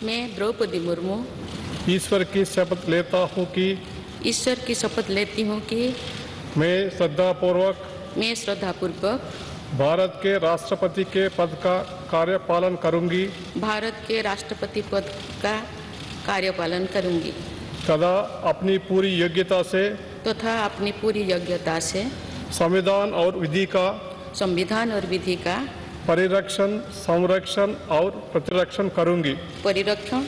मैं द्रौपदी मुर्मू ईश्वर की शपथ लेता हूँ कि ईश्वर की शपथ लेती हूँ कि मैं श्रद्धापूर्वक भारत के राष्ट्रपति के पद का कार्यपालन करूँगी भारत के राष्ट्रपति पद का कार्यपालन करूँगी तथा अपनी पूरी योग्यता से संविधान और विधि का परिरक्षण,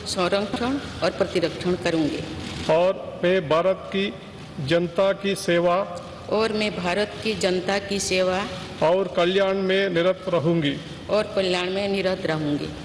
संरक्षण और प्रतिरक्षण करूँगी और मैं भारत की जनता की सेवा और कल्याण में निरत रहूँगी।